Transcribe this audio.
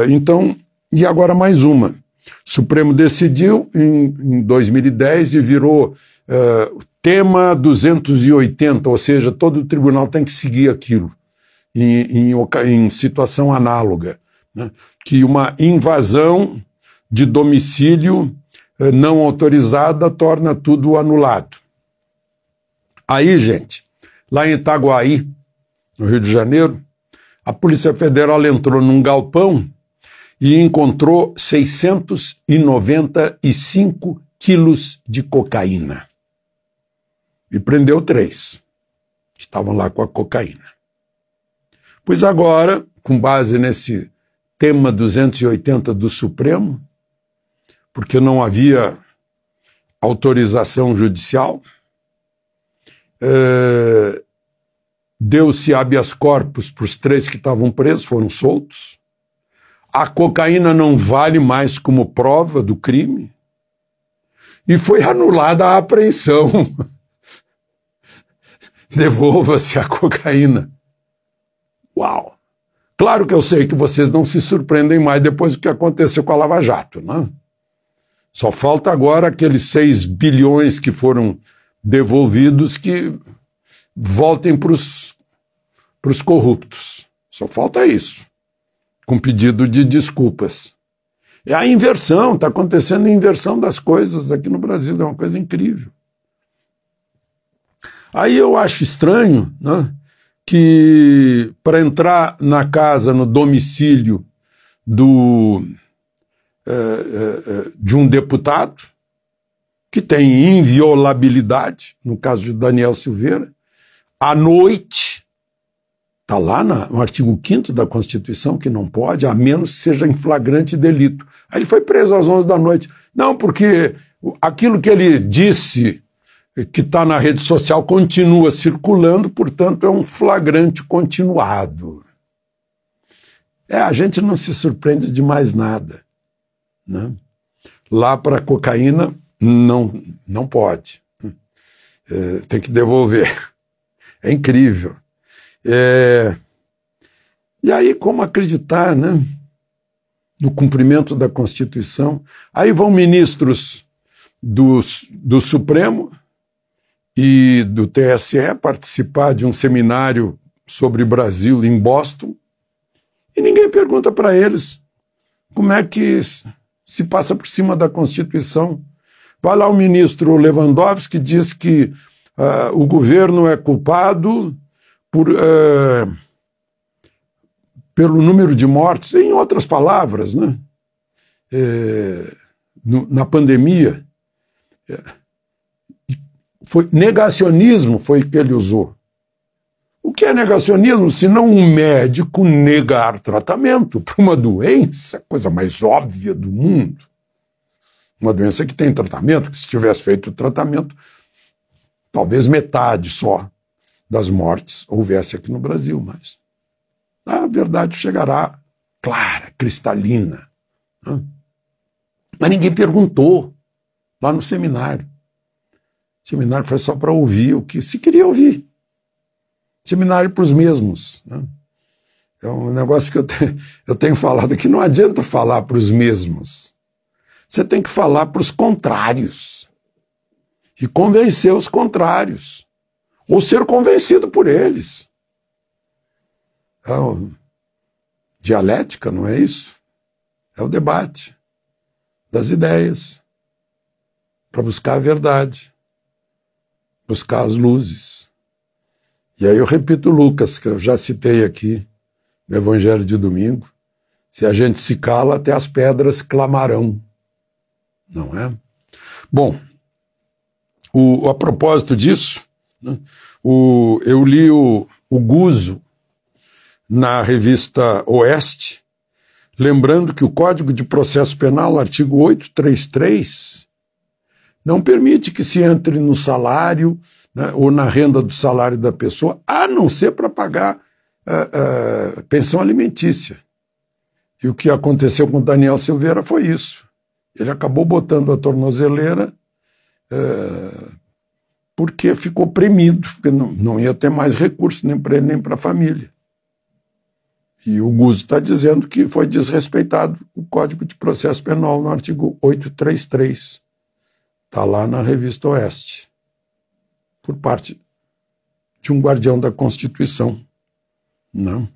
Então, e agora mais uma. O Supremo decidiu em 2010 e virou tema 280, ou seja, todo o tribunal tem que seguir aquilo em situação análoga, né? Que uma invasão de domicílio não autorizada torna tudo anulado. Aí, gente, lá em Itaguaí, no Rio de Janeiro, a Polícia Federal entrou num galpão e encontrou 695 quilos de cocaína. E prendeu 3, que estavam lá com a cocaína. Pois agora, com base nesse tema 280 do Supremo, porque não havia autorização judicial, deu-se habeas corpus para os 3 que estavam presos, foram soltos. A cocaína não vale mais como prova do crime e foi anulada a apreensão. Devolva-se a cocaína. Uau! Claro que eu sei que vocês não se surpreendem mais depois do que aconteceu com a Lava Jato, né? Só falta agora aqueles 6 bilhões que foram devolvidos que voltem para os corruptos. Só falta isso, com pedido de desculpas. É a inversão, está acontecendo a inversão das coisas aqui no Brasil, é uma coisa incrível. Aí eu acho estranho, né, que para entrar na casa, no domicílio de um deputado, que tem inviolabilidade, no caso de Daniel Silveira, à noite, está lá no artigo 5º da Constituição, que não pode, a menos que seja em flagrante delito. Aí ele foi preso às 11 da noite. Não, porque aquilo que ele disse, que está na rede social, continua circulando, portanto é um flagrante continuado. A gente não se surpreende de mais nada, né? Lá para a cocaína, não pode. Tem que devolver. É incrível. E aí, como acreditar, né, no cumprimento da Constituição? Aí vão ministros do Supremo e do TSE participar de um seminário sobre Brasil em Boston e ninguém pergunta para eles como é que se passa por cima da Constituição. Vai lá o ministro Lewandowski, que diz que o governo é culpado pelo número de mortes, em outras palavras, né? Na pandemia. Negacionismo foi o que ele usou. O que é negacionismo, se não um médico negar tratamento para uma doença, coisa mais óbvia do mundo? Uma doença que tem tratamento, que se tivesse feito o tratamento, talvez metade só das mortes houvesse aqui no Brasil, mas a verdade chegará clara, cristalina, né? Mas ninguém perguntou lá no seminário. O seminário foi só para ouvir o que se queria ouvir. Seminário para os mesmos, né? É um negócio que eu tenho falado que não adianta falar para os mesmos. Você tem que falar para os contrários e convencer os contrários, ou ser convencido por eles. Dialética, não é isso? É o debate das ideias para buscar a verdade, buscar as luzes. E aí eu repito Lucas, que eu já citei aqui no Evangelho de domingo: se a gente se cala, até as pedras clamarão. Não é? Bom, a propósito disso, né, eu li o Guzzo na revista Oeste, lembrando que o Código de Processo Penal, artigo 833, não permite que se entre no salário, né, ou na renda do salário da pessoa, a não ser para pagar pensão alimentícia. E o que aconteceu com Daniel Silveira foi isso. Ele acabou botando a tornozeleira porque ficou premido, porque não ia ter mais recurso nem para ele nem para a família. E o Guzzo está dizendo que foi desrespeitado o Código de Processo Penal no artigo 833. Está lá na Revista Oeste, por parte de um guardião da Constituição. Não.